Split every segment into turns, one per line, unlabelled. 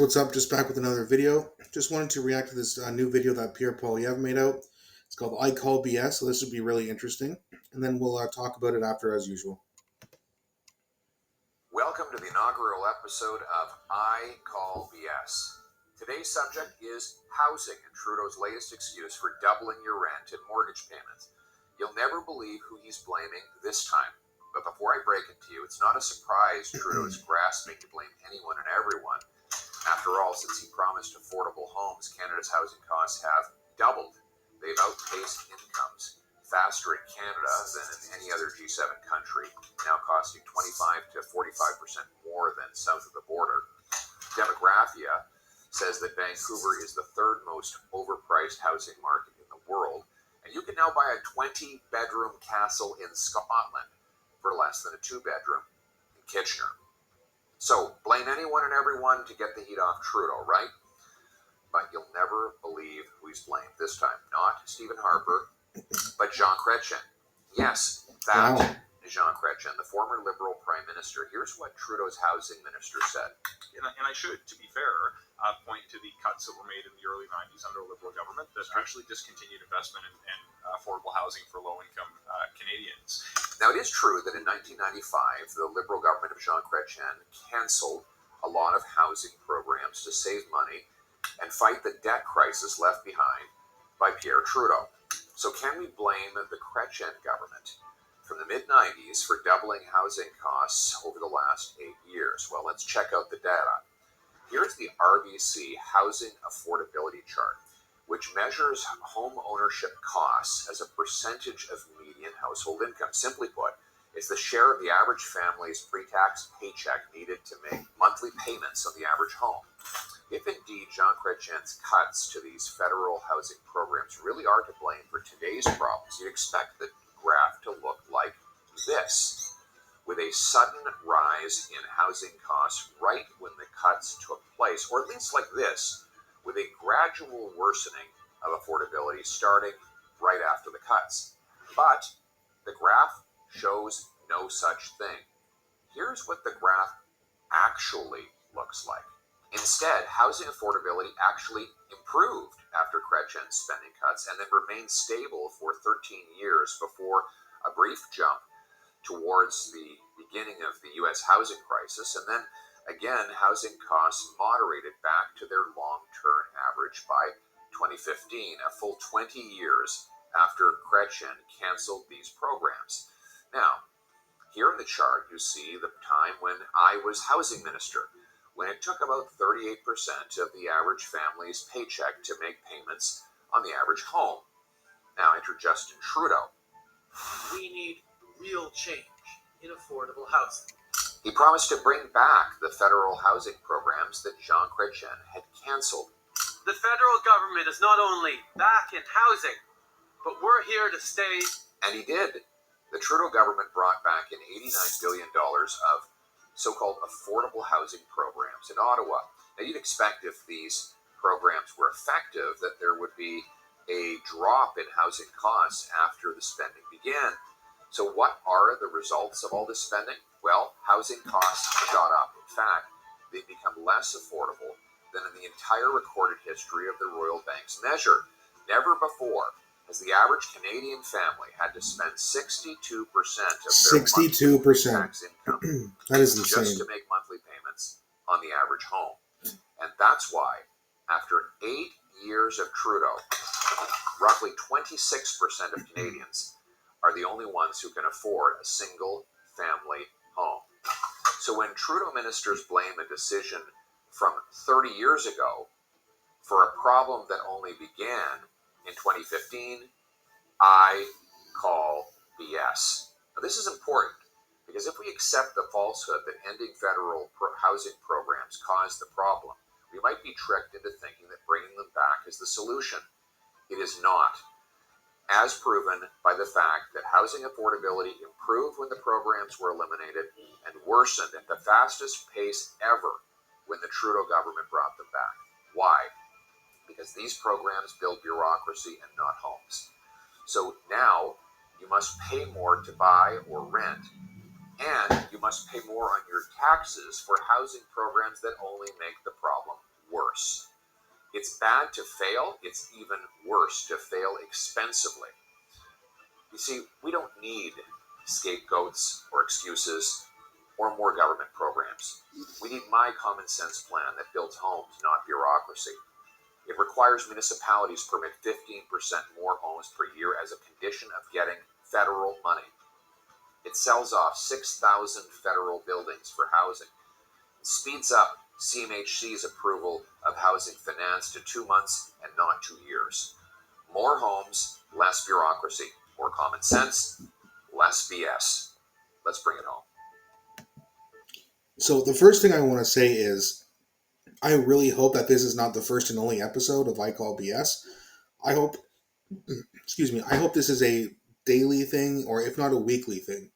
What's up? Just back with another video. Just wanted to react to this new video that Pierre made out. It's called I Call BS, so this would be really interesting. And then we'll talk about it after as usual.
Welcome to the inaugural episode of I Call BS. Today's subject is housing and Trudeau's latest excuse for doubling your rent and mortgage payments. You'll never believe who he's blaming this time. But before I break it to you, it's not a surprise Trudeau is grasping to blame anyone and everyone. After all, since he promised affordable homes, Canada's housing costs have doubled. They've outpaced incomes faster in Canada than in any other G7 country, now costing 25 to 45% more than south of the border. Demographia says that Vancouver is the third most overpriced housing market in the world, and you can now buy a 20-bedroom castle in Scotland for less than a 2-bedroom in Kitchener. So, blame anyone and everyone to get the heat off Trudeau, right? But you'll never believe who he's blamed this time. Not Stephen Harper, but Jean Chrétien. Yes, that is Jean Chrétien, the former Liberal Prime Minister. Here's what Trudeau's housing minister said.
And I should, to be fair, point to the cuts that were made in the early 90s under a Liberal government that actually discontinued investment in affordable housing for low-income Canadians.
Now, it is true that in 1995, the Liberal government of Jean Chrétien canceled a lot of housing programs to save money and fight the debt crisis left behind by Pierre Trudeau. So can we blame the Chrétien government from the mid-90s for doubling housing costs over the last 8 years? Well, let's check out the data. Here's the RBC Housing Affordability Chart, which measures home ownership costs as a percentage of median household income. Simply put, it's the share of the average family's pre-tax paycheck needed to make monthly payments on the average home. If indeed Jean Chrétien's cuts to these federal housing programs really are to blame for today's problems, you'd expect the graph to look like this, with a sudden rise in housing costs right when the cuts took place, or at least like this, with a gradual worsening of affordability starting right after the cuts. But the graph shows no such thing. Here's what the graph actually looks like. Instead, housing affordability actually improved after Chrétien's spending cuts and then remained stable for 13 years before a brief jump towards the beginning of the U.S. housing crisis. And then again, housing costs moderated back to their long-term average by 2015, a full 20 years after Chrétien canceled these programs. Now, here in the chart, you see the time when I was housing minister, when it took about 38% of the average family's paycheck to make payments on the average home. Now enter Justin Trudeau.
We need real change in affordable housing.
He promised to bring back the federal housing programs that Jean Chrétien had canceled.
The federal government is not only back in housing, but we're here to stay.
And he did. The Trudeau government brought back in $89 billion of so-called affordable housing programs in Ottawa. Now, you'd expect if these programs were effective that there would be a drop in housing costs after the spending began. So what are the results of all this spending? Well, housing costs shot up. In fact, they've become less affordable than in the entire recorded history of the Royal Bank's measure. Never before has the average Canadian family had to spend 62% of their monthly tax income
That is insane.
just to make monthly payments on the average home. And that's why, after 8 years of Trudeau, roughly 26% of Canadians are the only ones who can afford a single family home. So when Trudeau ministers blame a decision from 30 years ago for a problem that only began in 2015, I call BS. Now this is important because if we accept the falsehood that ending federal housing programs caused the problem, we might be tricked into thinking that bringing them back is the solution. It is not, as proven by the fact that housing affordability improved when the programs were eliminated and worsened at the fastest pace ever when the Trudeau government brought them back. Why? Because these programs build bureaucracy and not homes. So now you must pay more to buy or rent, and you must pay more on your taxes for housing programs that only make the problem worse. It's bad to fail. It's even worse to fail expensively. You see, we don't need scapegoats or excuses or more government programs. We need my common sense plan that builds homes, not bureaucracy. It requires municipalities permit 15% more homes per year as a condition of getting federal money. It sells off 6,000 federal buildings for housing. It speeds up CMHC's approval of housing finance to 2 months and not 2 years. More homes, less bureaucracy. More common sense, less BS. Let's bring it home.
So the first thing I want to say is I really hope that this is not the first and only episode of I Call BS. I hope, I hope this is a daily thing, or if not a weekly thing,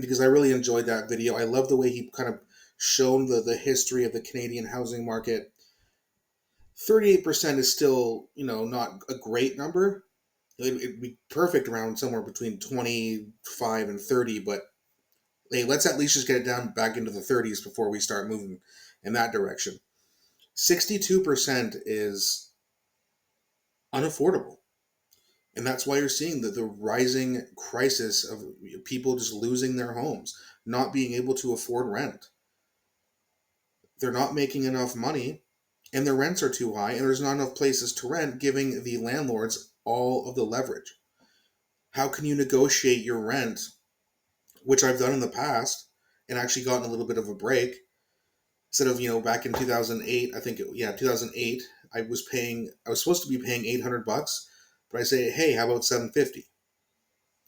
because I really enjoyed that video. I love the way he kind of shown the history of the Canadian housing market. 38% is still, not a great number. It'd be perfect around somewhere between 25 and 30, but hey, let's at least just get it down back into the 30s before we start moving in that direction. 62% is unaffordable. And that's why you're seeing the rising crisis of people just losing their homes, not being able to afford rent. They're not making enough money, and their rents are too high, and there's not enough places to rent, giving the landlords all of the leverage. How can you negotiate your rent, which I've done in the past, and actually gotten a little bit of a break? Instead of, back in 2008, 2008, I was supposed to be paying $800, but I say, hey, how about $750?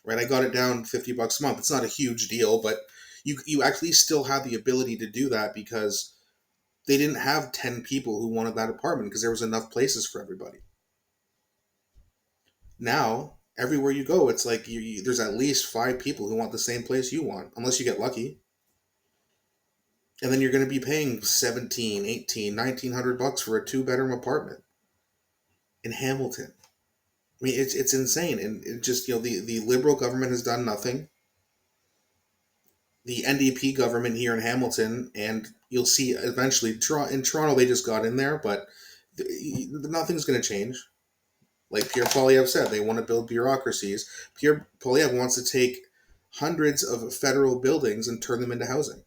Right? I got it down $50 a month. It's not a huge deal, but you actually still have the ability to do that because they didn't have 10 people who wanted that apartment because there was enough places for everybody. Now, everywhere you go, it's like there's at least 5 people who want the same place you want, unless you get lucky. And then you're going to be paying $1,700, $1,800, $1,900 for a 2-bedroom apartment in Hamilton. I mean, it's insane. And it just, the Liberal government has done nothing. The NDP government here in Hamilton, and you'll see eventually, in Toronto, they just got in there, but nothing's going to change. Like Pierre Poilievre said, they want to build bureaucracies. Pierre Poilievre wants to take hundreds of federal buildings and turn them into housing.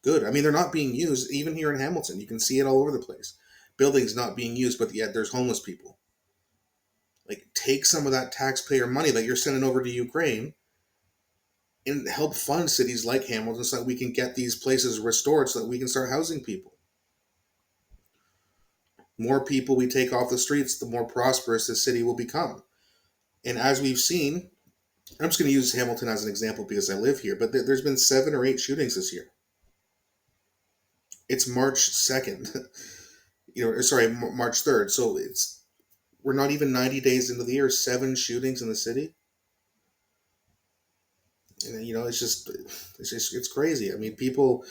Good. I mean, they're not being used, even here in Hamilton. You can see it all over the place. Buildings not being used, but yet there's homeless people. Like, take some of that taxpayer money that you're sending over to Ukraine and help fund cities like Hamilton so that we can get these places restored so that we can start housing people. More people we take off the streets, the more prosperous the city will become. And as we've seen, I'm just going to use Hamilton as an example because I live here, but there's been 7 or 8 shootings this year. It's March 2nd, March 3rd. So we're not even 90 days into the year, 7 shootings in the city. And it's crazy. I mean, people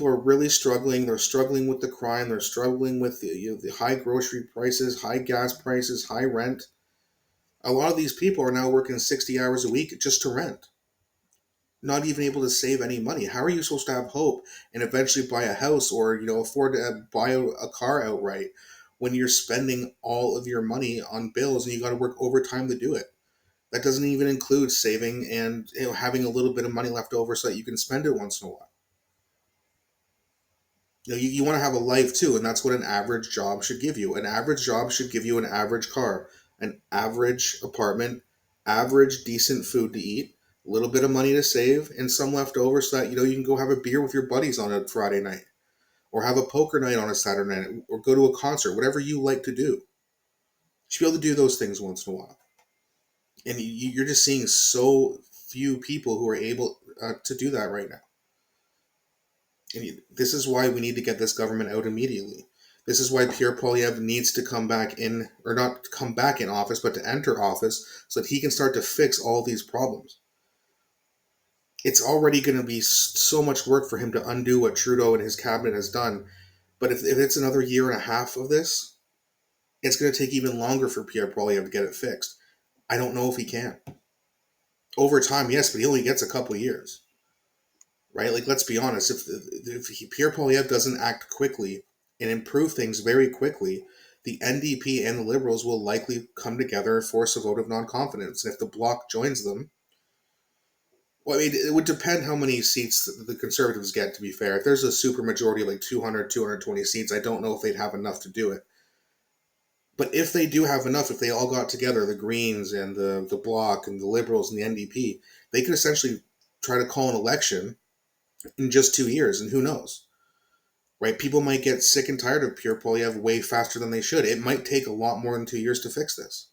are really struggling. They're struggling with the crime. They're struggling with the high grocery prices, high gas prices, high rent. A lot of these people are now working 60 hours a week just to rent. Not even able to save any money. How are you supposed to have hope and eventually buy a house or afford to buy a car outright when you're spending all of your money on bills and you got to work overtime to do it? That doesn't even include saving and having a little bit of money left over so that you can spend it once in a while. You want to have a life too, and that's what an average job should give you. An average job should give you an average car, an average apartment, average decent food to eat, a little bit of money to save, and some left over so that you can go have a beer with your buddies on a Friday night, or have a poker night on a Saturday night, or go to a concert, whatever you like to do. You should be able to do those things once in a while. And you're just seeing so few people who are able to do that right now. And this is why we need to get this government out immediately. This is why Pierre Poilievre needs to come back in, or not come back in office, but to enter office so that he can start to fix all these problems. It's already going to be so much work for him to undo what Trudeau and his cabinet has done. But if it's another year and a half of this, it's going to take even longer for Pierre Poilievre to get it fixed. I don't know if he can. Over time, yes, but he only gets a couple years. Right? Like, let's be honest. If Pierre Poilievre doesn't act quickly, and improve things very quickly, the NDP and the Liberals will likely come together and force a vote of non-confidence. And if the Bloc joins them, well, I mean, it would depend how many seats the Conservatives get, to be fair. If there's a supermajority, like 200, 220 seats, I don't know if they'd have enough to do it. But if they do have enough, if they all got together, the Greens and the Bloc and the Liberals and the NDP, they could essentially try to call an election in just 2 years, and who knows? Right? People might get sick and tired of Pierre Poilievre way faster than they should. It might take a lot more than 2 years to fix this.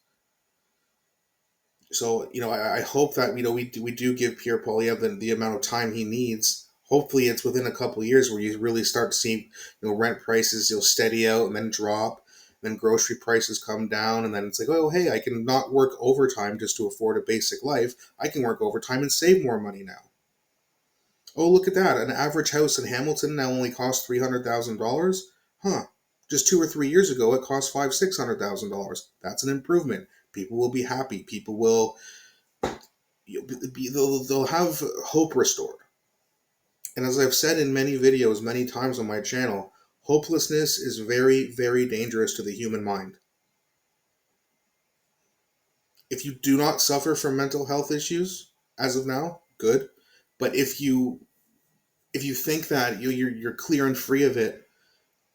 So, I hope that, we do give Pierre Poilievre the amount of time he needs. Hopefully it's within a couple of years where you really start to see, rent prices, steady out and then drop. Then grocery prices come down, and then it's like, oh, hey, I can not work overtime just to afford a basic life. I can work overtime and save more money now. Oh, look at that. An average house in Hamilton now only costs $300,000? Huh. Just 2 or 3 years ago, it cost $600,000. That's an improvement. People will be happy. People will, they'll have hope restored. And as I've said in many videos, many times on my channel, hopelessness is very, very dangerous to the human mind. If you do not suffer from mental health issues as of now, good. But if you think that you're clear and free of it,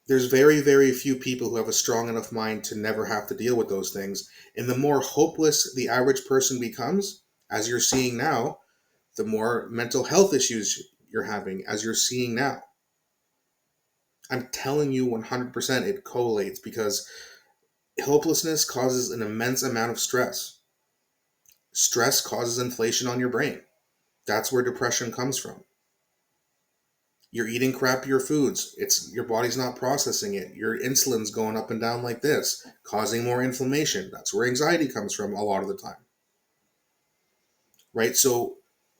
there's very, very few people who have a strong enough mind to never have to deal with those things. And the more hopeless the average person becomes, as you're seeing now, the more mental health issues you're having, as you're seeing now. I'm telling you 100% it correlates, because hopelessness causes an immense amount of stress. Stress causes inflation on your brain. That's where depression comes from. You're eating crappier foods. Your body's not processing it. Your insulin's going up and down like this, causing more inflammation. That's where anxiety comes from a lot of the time. Right? So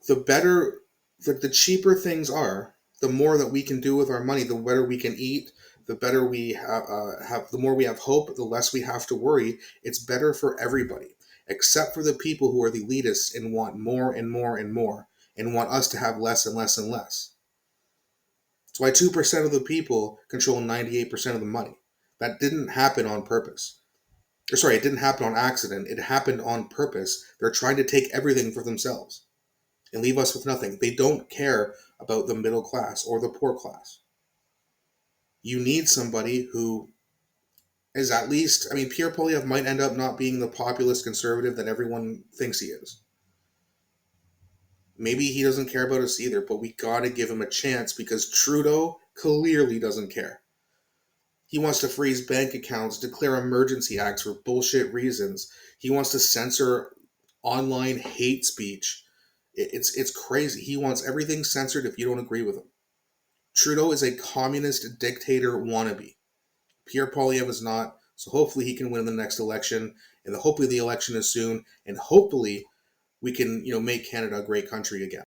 the cheaper things are, the more that we can do with our money, the better we can eat, the better we have, the more we have hope, the less we have to worry. It's better for everybody, except for the people who are the elitists and want more and more and more, and want us to have less and less and less. That's why 2% of the people control 98% of the money. That didn't happen on purpose. It didn't happen on accident. It happened on purpose. They're trying to take everything for themselves and leave us with nothing. They don't care about the middle class or the poor class. You need somebody who is at least, Pierre Poilievre might end up not being the populist conservative that everyone thinks he is. Maybe he doesn't care about us either, but we gotta give him a chance, because Trudeau clearly doesn't care. He wants to freeze bank accounts, declare emergency acts for bullshit reasons. He wants to censor online hate speech. It's crazy. He wants everything censored if you don't agree with him. Trudeau is a communist dictator wannabe. Pierre Poilievre is not, so hopefully he can win the next election, and hopefully the election is soon, and hopefully we can, make Canada a great country again.